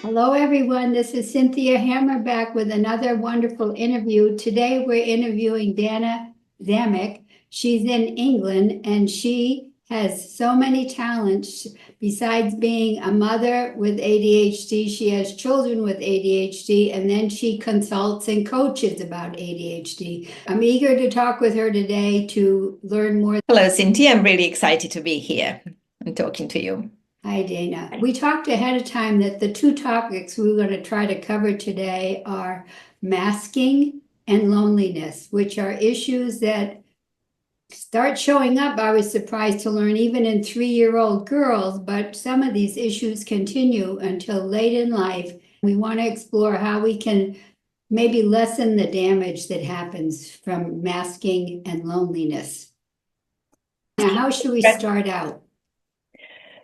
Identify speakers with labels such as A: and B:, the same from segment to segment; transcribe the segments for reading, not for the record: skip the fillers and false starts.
A: Hello, everyone. This is Cynthia Hammer back with another wonderful interview. Today, we're interviewing Dana Dzamic. She's in England and she has so many talents. Besides being a mother with ADHD, she has children with ADHD, and then she consults and coaches about ADHD. I'm eager to talk with her today to learn more.
B: Hello, Cynthia. I'm really excited to be here and talking to you.
A: Hi, Dana. We talked ahead of time that the two topics we were going to try to cover today are masking and loneliness, which are issues that start showing up. I was surprised to learn even in 3-year-old girls, but some of these issues continue until late in life. We want to explore how we can maybe lessen the damage that happens from masking and loneliness. Now, how should we start out?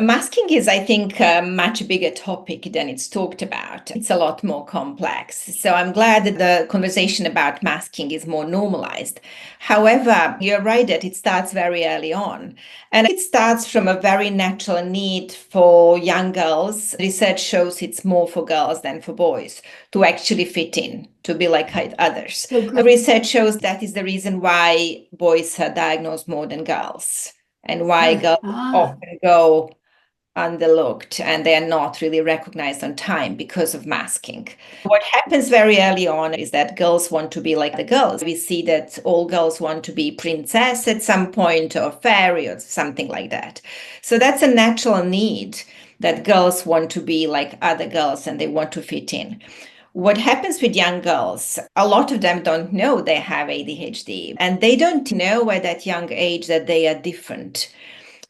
B: Masking is, I think, a much bigger topic than it's talked about. It's a lot more complex. So I'm glad that the conversation about masking is more normalized. However, you're right that it starts very early on. And it starts from a very natural need for young girls. Research shows it's more for girls than for boys to actually fit in, to be like others. Research shows that is the reason why boys are diagnosed more than girls, and why girls often go underlooked and they are not really recognized on time because of masking. What happens very early on is that girls want to be like the girls. We see that all girls want to be princess at some point, or fairy, or something like that. So that's a natural need, that girls want to be like other girls and they want to fit in. What happens with young girls, a lot of them don't know they have ADHD, and they don't know at that young age that they are different.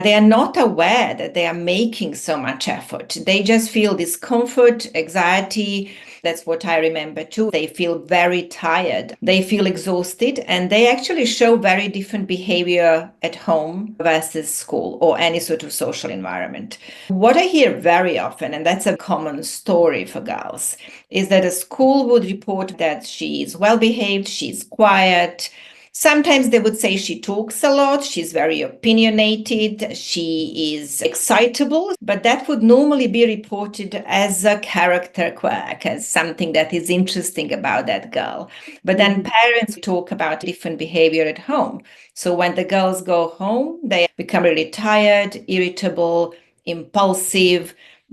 B: They are not aware that they are making so much effort. They just feel discomfort, anxiety. That's what I remember too. They feel very tired. They feel exhausted, and they actually show very different behavior at home versus school or any sort of social environment. What I hear very often, and that's a common story for girls, is that a school would report that she's well behaved, she's quiet. Sometimes they would say she talks a lot, she's very opinionated, she is excitable, but that would normally be reported as a character quirk, as something that is interesting about that girl. But then parents talk about different behavior at home. So when the girls go home, they become really tired, irritable, impulsive.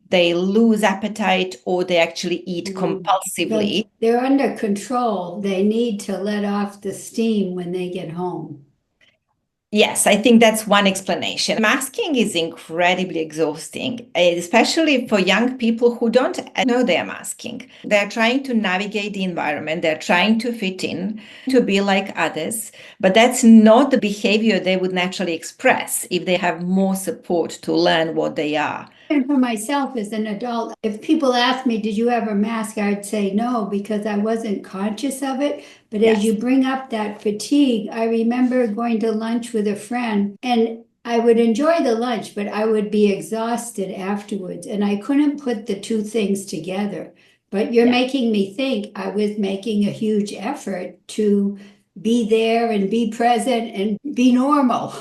B: They lose appetite, or they actually eat compulsively.
A: They're under control. They need to let off the steam when they get home.
B: Yes, I think that's one explanation. Masking is incredibly exhausting, especially for young people who don't know they're masking. They're trying to navigate the environment, they're trying to fit in, to be like others, but that's not the behavior they would naturally express if they have more support to learn what they are.
A: And for myself as an adult, if people ask me, did you ever mask? I'd say no, because I wasn't conscious of it. But as you bring up that fatigue, I remember going to lunch with a friend, and I would enjoy the lunch, but I would be exhausted afterwards. And I couldn't put the two things together. But you're making me think I was making a huge effort to be there and be present and be normal.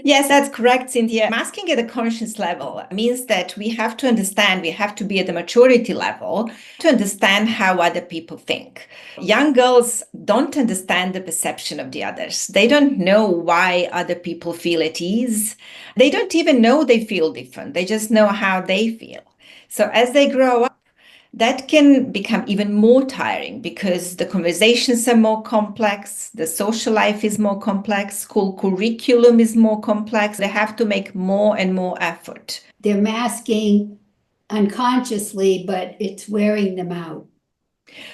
B: Yes, that's correct, Cynthia. Masking at a conscious level means that we have to understand, we have to be at the maturity level to understand how other people think. Young girls don't understand the perception of the others. They don't know why other people feel at ease. They don't even know they feel different. They just know how they feel. So as they grow up, that can become even more tiring because the conversations are more complex, the social life is more complex, school curriculum is more complex. They have to make more and more effort.
A: They're masking unconsciously, but it's wearing them out.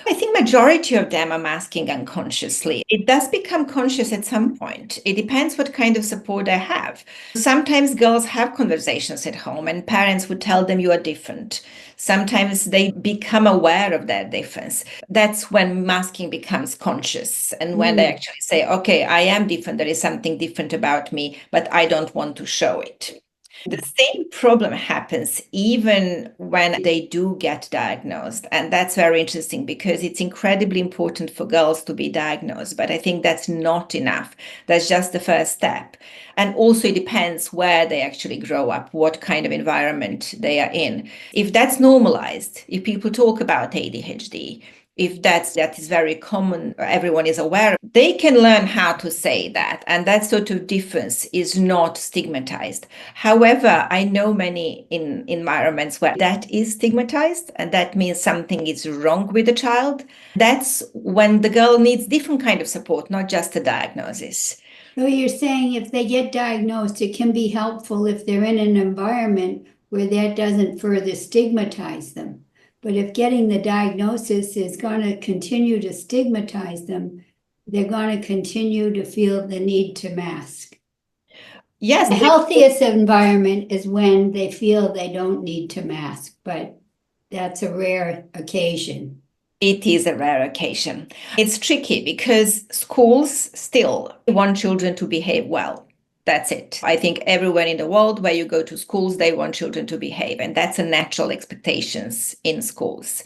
B: I think majority of them are masking unconsciously. It does become conscious at some point. It depends what kind of support they have. Sometimes girls have conversations at home and parents would tell them you are different. Sometimes they become aware of their difference. That's when masking becomes conscious, and when they actually say, okay, I am different. There is something different about me, but I don't want to show it. The same problem happens even when they do get diagnosed. And that's very interesting because it's incredibly important for girls to be diagnosed. But I think that's not enough. That's just the first step. And also, it depends where they actually grow up, what kind of environment they are in. If that's normalized, if people talk about ADHD, if that is very common, everyone is aware, they can learn how to say that. And that sort of difference is not stigmatized. However, I know many in environments where that is stigmatized, and that means something is wrong with the child. That's when the girl needs different kind of support, not just a diagnosis.
A: So you're saying if they get diagnosed, it can be helpful if they're in an environment where that doesn't further stigmatize them. But if getting the diagnosis is going to continue to stigmatize them, they're going to continue to feel the need to mask.
B: Yes,
A: the healthiest environment is when they feel they don't need to mask, but that's a rare occasion.
B: It is a rare occasion. It's tricky because schools still want children to behave well. That's it. I think everywhere in the world where you go to schools, they want children to behave, and that's a natural expectations in schools.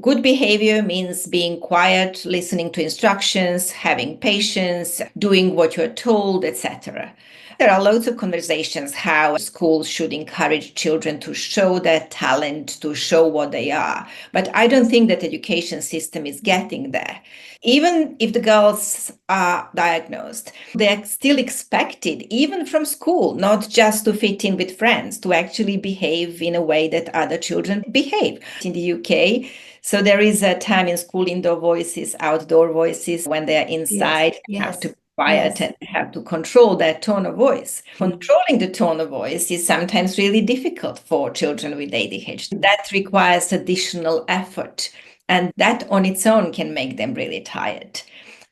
B: Good behavior means being quiet, listening to instructions, having patience, doing what you're told, etc. There are loads of conversations how schools should encourage children to show their talent, to show what they are. But I don't think that the education system is getting there. Even if the girls are diagnosed, they're still expected, even from school, not just to fit in with friends, to actually behave in a way that other children behave. In the UK, so there is a time in school, indoor voices, outdoor voices. When they're inside, they have to be quiet and they have to control their tone of voice. Controlling the tone of voice is sometimes really difficult for children with ADHD. That requires additional effort, and that on its own can make them really tired.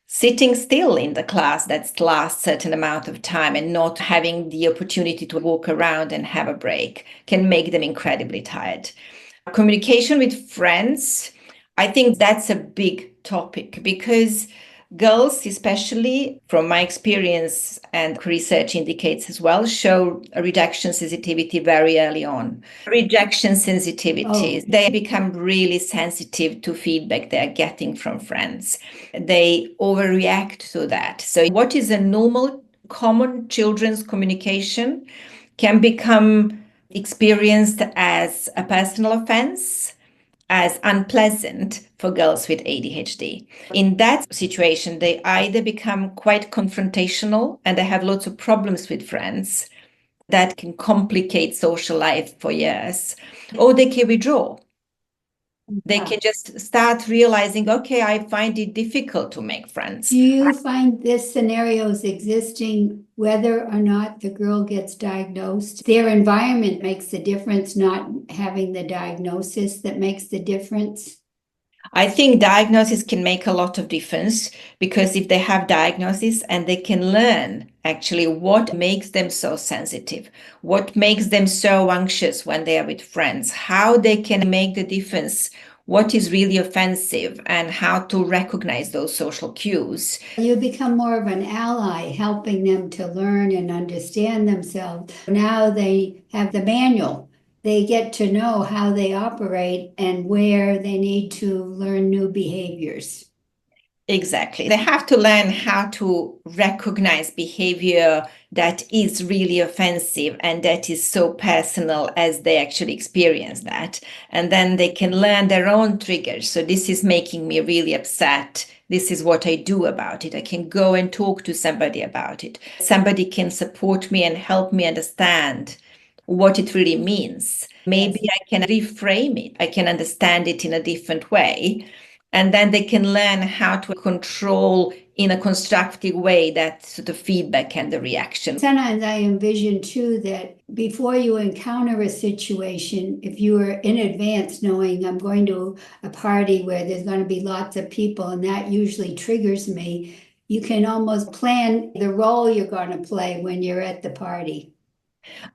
B: Sitting still in the class that lasts a certain amount of time and not having the opportunity to walk around and have a break can make them incredibly tired. Communication with friends, I think that's a big topic because girls, especially from my experience and research indicates as well, show a rejection sensitivity very early on. Rejection sensitivities, they become really sensitive to feedback they're getting from friends. They overreact to that. So what is a normal, common children's communication can become experienced as a personal offense, as unpleasant for girls with ADHD. In that situation, they either become quite confrontational and they have lots of problems with friends that can complicate social life for years, or they can withdraw. They can just start realizing, okay, I find it difficult to make friends.
A: Do you find this scenarios existing whether or not the girl gets diagnosed? Their environment makes the difference, not having the diagnosis that makes the difference?
B: I think diagnosis can make a lot of difference because if they have diagnosis and they can learn actually what makes them so sensitive, what makes them so anxious when they are with friends, how they can make the difference, what is really offensive, and how to recognize those social cues.
A: You become more of an ally, helping them to learn and understand themselves. Now they have the manual. They get to know how they operate and where they need to learn new behaviors.
B: Exactly. They have to learn how to recognize behavior that is really offensive and that is so personal as they actually experience that. And then they can learn their own triggers. So this is making me really upset. This is what I do about it. I can go and talk to somebody about it. Somebody can support me and help me understand what it really means. Maybe I can reframe it. I can understand it in a different way. And then they can learn how to control in a constructive way that sort of feedback and the reaction.
A: Sometimes I envision too that before you encounter a situation, if you are in advance knowing I'm going to a party where there's going to be lots of people and that usually triggers me, you can almost plan the role you're going to play when you're at the party.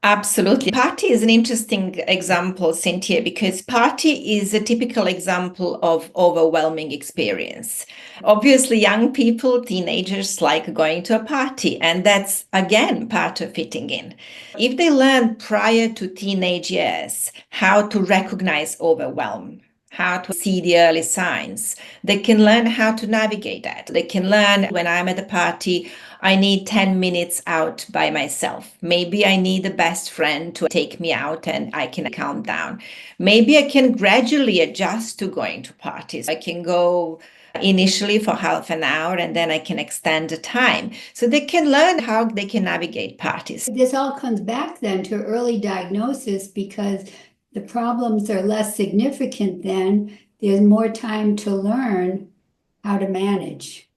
B: Absolutely. Party is an interesting example, Cynthia, because party is a typical example of overwhelming experience. Obviously, young people, teenagers like going to a party, and that's again part of fitting in. If they learn prior to teenage years how to recognize overwhelm, how to see the early signs, they can learn how to navigate that. They can learn when I'm at a party, I need 10 minutes out by myself. Maybe I need a best friend to take me out and I can calm down. Maybe I can gradually adjust to going to parties. I can go initially for half an hour and then I can extend the time. So they can learn how they can navigate parties.
A: This all comes back then to early diagnosis because the problems are less significant then. There's more time to learn how to manage.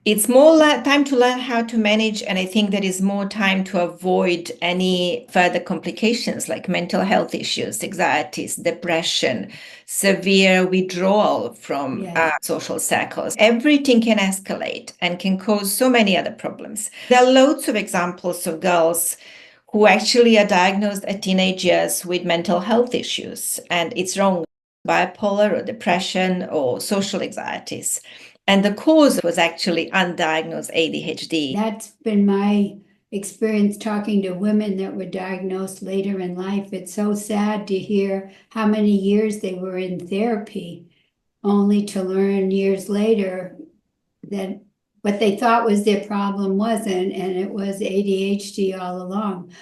B: It's more time to learn how to manage, and I think there is more time to avoid any further complications like mental health issues, anxieties, depression, severe withdrawal from social circles. Everything can escalate and can cause so many other problems. There are loads of examples of girls who actually are diagnosed at teenage years with mental health issues, and it's wrong, bipolar or depression or social anxieties. And the cause was actually undiagnosed ADHD.
A: That's been my experience talking to women that were diagnosed later in life. It's so sad to hear how many years they were in therapy, only to learn years later that what they thought was their problem wasn't, and it was ADHD all along.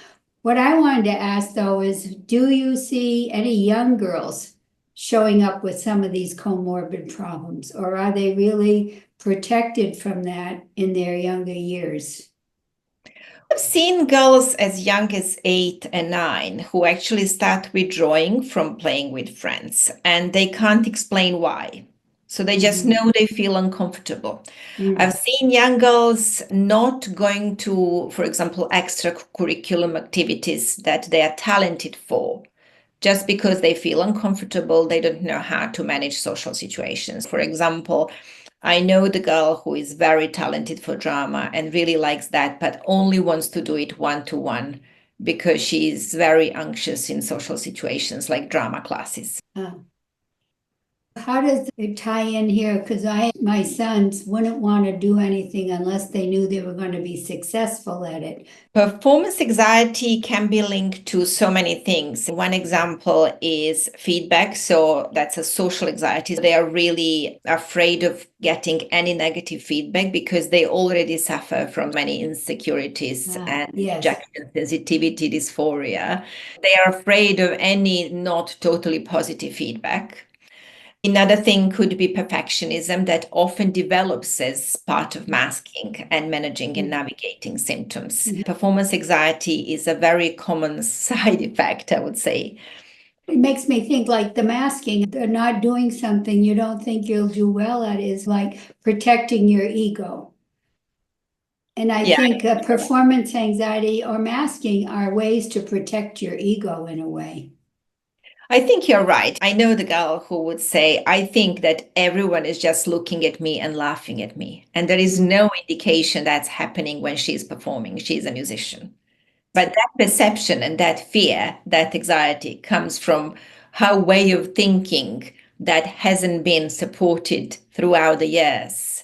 A: What I wanted to ask though is, do you see any young girls showing up with some of these comorbid problems, or are they really protected from that in their younger years?
B: I've seen girls as young as 8 and 9 who actually start withdrawing from playing with friends and they can't explain why. So they just know they feel uncomfortable. I've seen young girls not going to, for example, extracurriculum activities that they are talented for just because they feel uncomfortable. They don't know how to manage social situations. For example, I know the girl who is very talented for drama and really likes that, but only wants to do it one-to-one because she's very anxious in social situations like drama classes.
A: How does it tie in here? Because my sons wouldn't want to do anything unless they knew they were going to be successful at it.
B: Performance anxiety can be linked to so many things. One example is feedback. So that's a social anxiety. They are really afraid of getting any negative feedback because they already suffer from many insecurities and rejection, sensitivity, dysphoria. They are afraid of any not totally positive feedback. Another thing could be perfectionism that often develops as part of masking and managing and navigating symptoms. Performance anxiety is a very common side effect, I would say.
A: It makes me think like the masking, they're not doing something you don't think you'll do well at is like protecting your ego. And I think performance anxiety or masking are ways to protect your ego in a way.
B: I think you're right. I know the girl who would say, I think that everyone is just looking at me and laughing at me. And there is no indication that's happening when she's performing. She's a musician. But that perception and that fear, that anxiety comes from her way of thinking that hasn't been supported throughout the years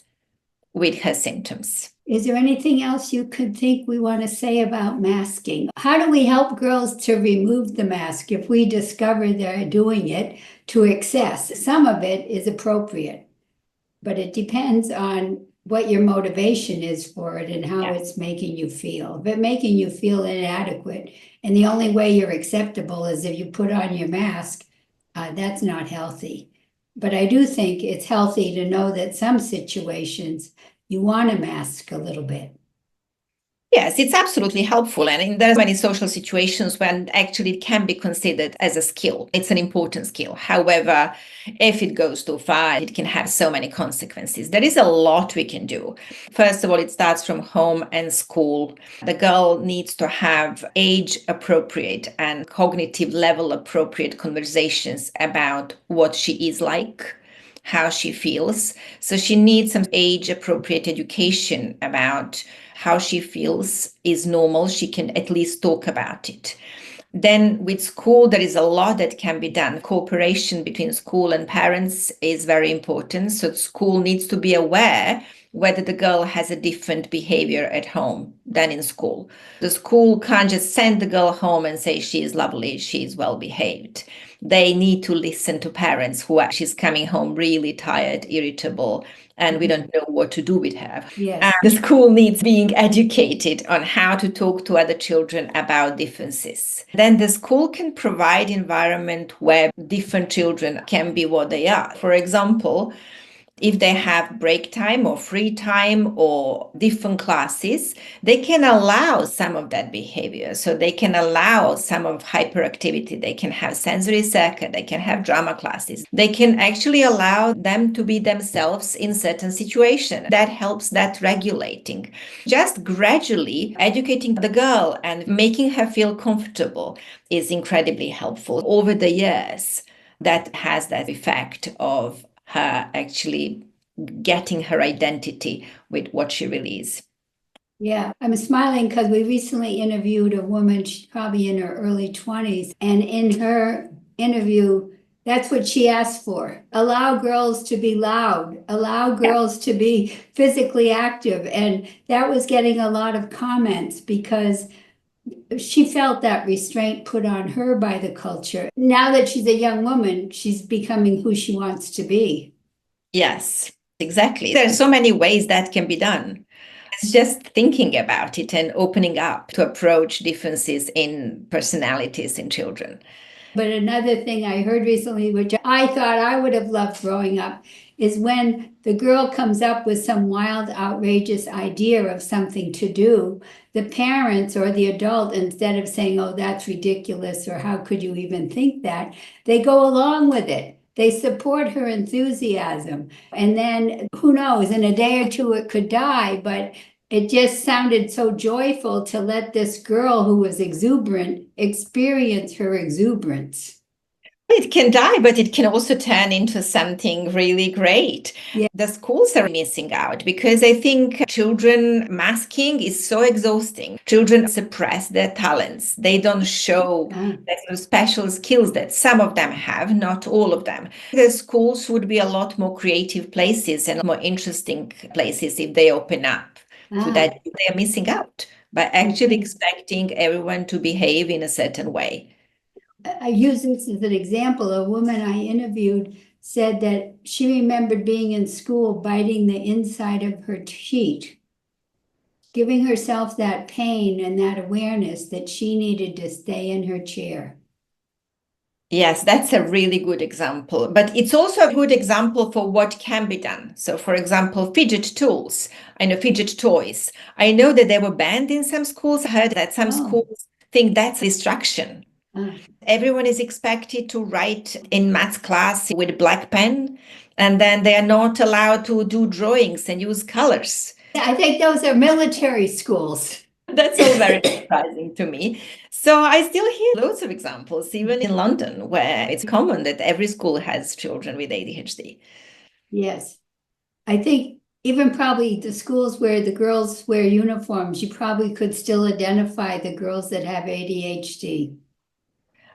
B: with her symptoms.
A: Is there anything else you could think we want to say about masking? How do we help girls to remove the mask if we discover they're doing it to excess? Some of it is appropriate, but it depends on what your motivation is for it and how it's making you feel. If it's making you feel inadequate, and the only way you're acceptable is if you put on your mask, that's not healthy. But I do think it's healthy to know that some situations you want to mask a little bit.
B: Yes, it's absolutely helpful. And there's many social situations when actually it can be considered as a skill. It's an important skill. However, if it goes too far, it can have so many consequences. There is a lot we can do. First of all, it starts from home and school. The girl needs to have age appropriate and cognitive level appropriate conversations about what she is like, how she feels. So she needs some age appropriate education about how she feels is normal. She can at least talk about it. Then with school, there is a lot that can be done. Cooperation between school and parents is very important. So school needs to be aware whether the girl has a different behavior at home than in school. The school can't just send the girl home and say she is lovely, she is well behaved. They need to listen to parents who are, she's coming home really tired, irritable, and we don't know what to do with her.
A: Yes.
B: The school needs being educated on how to talk to other children about differences. Then the school can provide environment where different children can be what they are. For example, if they have break time or free time or different classes, they can allow some of that behavior. So they can allow some of hyperactivity. They can have sensory circuit. They can have drama classes. They can actually allow them to be themselves in certain situations. That helps that regulating. Just gradually educating the girl and making her feel comfortable is incredibly helpful. Over the years, that has that effect of her actually getting her identity with what she really is.
A: Yeah, I'm smiling because we recently interviewed a woman, she's probably in her early 20s, and in her interview, that's what she asked for. Allow girls to be loud, allow girls to be physically active. And that was getting a lot of comments because she felt that restraint put on her by the culture. Now that she's a young woman, she's becoming who she wants to be.
B: Yes, exactly. There are so many ways that can be done. It's just thinking about it and opening up to approach differences in personalities in children.
A: But another thing I heard recently, which I thought I would have loved growing up, is when the girl comes up with some wild, outrageous idea of something to do, the parents or the adult, instead of saying, oh, that's ridiculous, or how could you even think that, they go along with it. They support her enthusiasm. And then who knows, in a day or two it could die, but it just sounded so joyful to let this girl who was exuberant experience her exuberance.
B: It can die, but it can also turn into something really great.
A: Yeah.
B: The schools are missing out because I think children masking is so exhausting. Children suppress their talents. They don't show the special skills that some of them have, not all of them. The schools would be a lot more creative places and more interesting places if they open up to that. They are missing out by actually expecting everyone to behave in a certain way.
A: I use this as an example. A woman I interviewed said that she remembered being in school biting the inside of her sheet, giving herself that pain and that awareness that she needed to stay in her chair.
B: Yes, that's a really good example, but it's also a good example for what can be done. So, for example, fidget tools, I know fidget toys. I know that they were banned in some schools. I heard that some schools think that's distraction. Everyone is expected to write in math class with black pen, and then they are not allowed to do drawings and use colors.
A: I think those are military schools.
B: That's all very surprising to me. So I still hear loads of examples, even in London, where it's common that every school has children with ADHD.
A: Yes. I think even probably the schools where the girls wear uniforms, you probably could still identify the girls that have ADHD.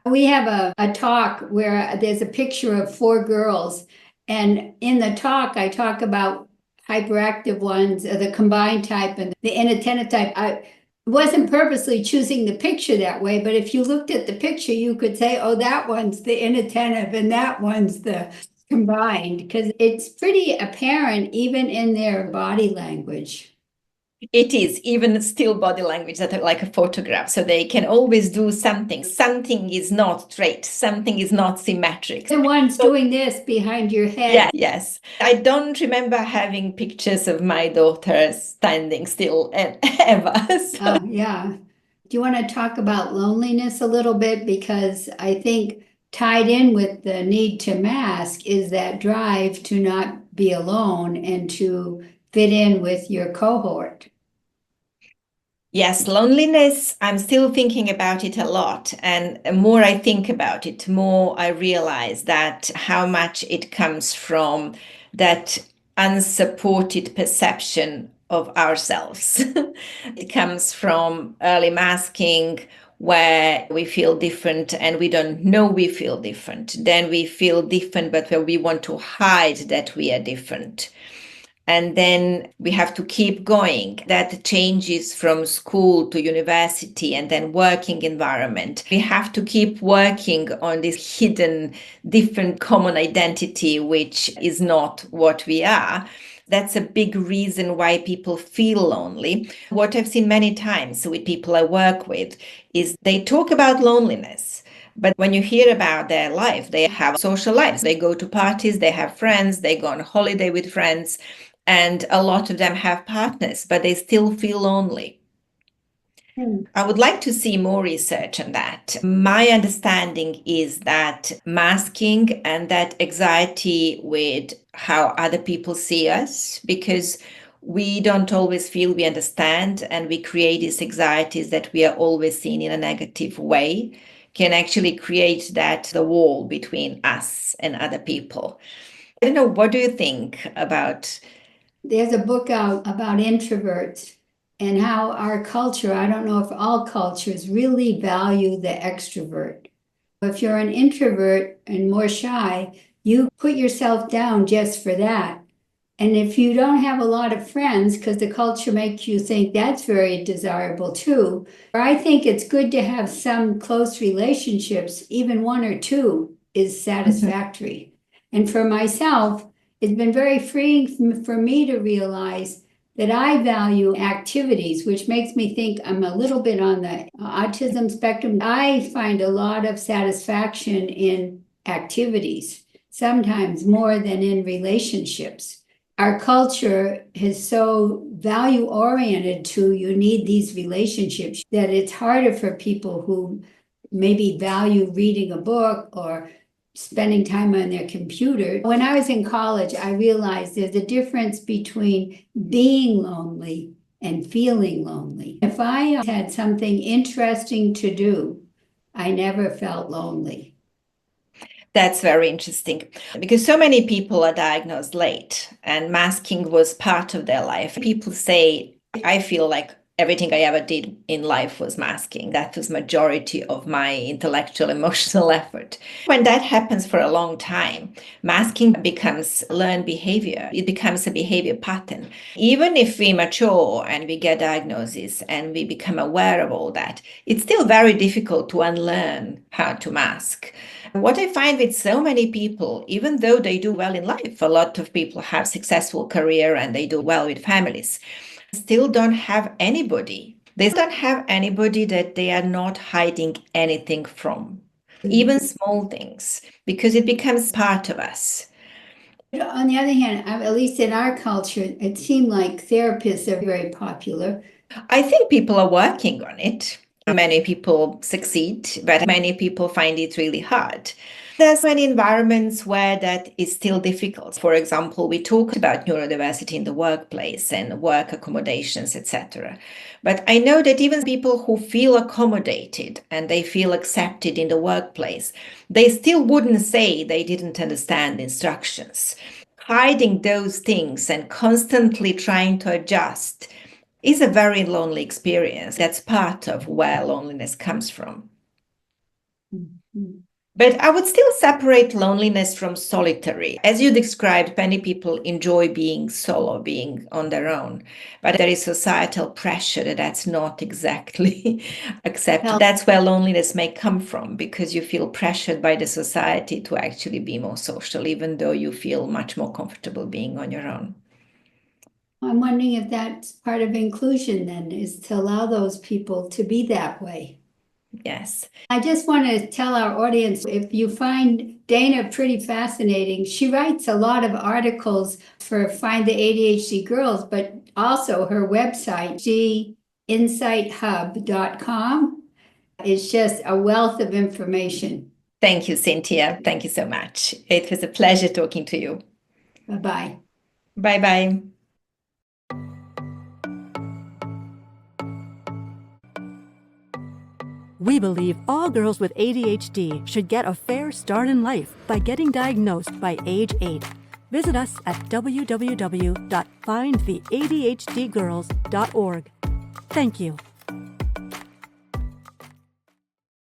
A: We have a talk where there's a picture of 4 girls, and in the talk, I talk about hyperactive ones, the combined type and the inattentive type. I wasn't purposely choosing the picture that way, but if you looked at the picture, you could say, oh, that one's the inattentive and that one's the combined, because it's pretty apparent even in their body language.
B: It is even still body language that are like a photograph. So they can always do something. Something is not straight. Something is not symmetric.
A: The one's doing this behind your head.
B: Yeah, yes. I don't remember having pictures of my daughter standing still ever. So.
A: Yeah. Do you want to talk about loneliness a little bit? Because I think tied in with the need to mask is that drive to not be alone and to fit in with your cohort.
B: Yes, loneliness, I'm still thinking about it a lot. And the more I think about it, more I realize that how much it comes from that unsupported perception of ourselves. It comes from early masking, where we feel different and we don't know we feel different. Then we feel different, but where we want to hide that we are different. And then we have to keep going. That changes from school to university and then working environment. We have to keep working on this hidden, different common identity, which is not what we are. That's a big reason why people feel lonely. What I've seen many times with people I work with is they talk about loneliness. But when you hear about their life, they have social lives. They go to parties, they have friends, they go on holiday with friends, and a lot of them have partners, but they still feel lonely. I would like to see more research on that. My understanding is that masking and that anxiety with how other people see us, because we don't always feel we understand, and we create these anxieties that we are always seen in a negative way, can actually create the wall between us and other people. I don't know, what do you think about?
A: There's a book out about introverts and how our culture, I don't know if all cultures really value the extrovert. If you're an introvert and more shy, you put yourself down just for that. And if you don't have a lot of friends, because the culture makes you think that's very desirable too, I think it's good to have some close relationships, even one or two is satisfactory. And for myself, it's been very freeing for me to realize that I value activities, which makes me think I'm a little bit on the autism spectrum. I find a lot of satisfaction in activities, sometimes more than in relationships. Our culture is so value oriented to you need these relationships that it's harder for people who maybe value reading a book or spending time on their computer. When I was in college, I realized there's a difference between being lonely and feeling lonely. If I had something interesting to do, I never felt lonely.
B: That's very interesting, because so many people are diagnosed late and masking was part of their life. People say, I feel like everything I ever did in life was masking. That was majority of my intellectual, emotional effort. When that happens for a long time, masking becomes learned behavior. It becomes a behavior pattern. Even if we mature and we get diagnosis and we become aware of all that, it's still very difficult to unlearn how to mask. What I find with so many people, even though they do well in life, a lot of people have successful career and they do well with families, still don't have anybody. They don't have anybody that they are not hiding anything from, even small things, because it becomes part of us.
A: On the other hand, at least in our culture, it seemed like therapists are very popular.
B: I think people are working on it. Many people succeed, but many people find it really hard. There's many environments where that is still difficult. For example, we talked about neurodiversity in the workplace and work accommodations, etc. But I know that even people who feel accommodated and they feel accepted in the workplace, they still wouldn't say they didn't understand instructions. Hiding those things and constantly trying to adjust is a very lonely experience. That's part of where loneliness comes from.
A: Mm-hmm.
B: But I would still separate loneliness from solitary. As you described, many people enjoy being solo, being on their own. But there is societal pressure that that's not exactly accepted. That's where loneliness may come from, because you feel pressured by the society to actually be more social, even though you feel much more comfortable being on your own.
A: I'm wondering if that's part of inclusion then, is to allow those people to be that way.
B: Yes.
A: I just want to tell our audience, if you find Dana pretty fascinating, she writes a lot of articles for Find the ADHD Girls, but also her website, insighthub.com, is just a wealth of information.
B: Thank you, Cynthia. Thank you so much. It was a pleasure talking to you.
A: Bye-bye.
B: Bye-bye.
C: We believe all girls with ADHD should get a fair start in life by getting diagnosed by age 8. Visit us at www.findtheadhdgirls.org. Thank you.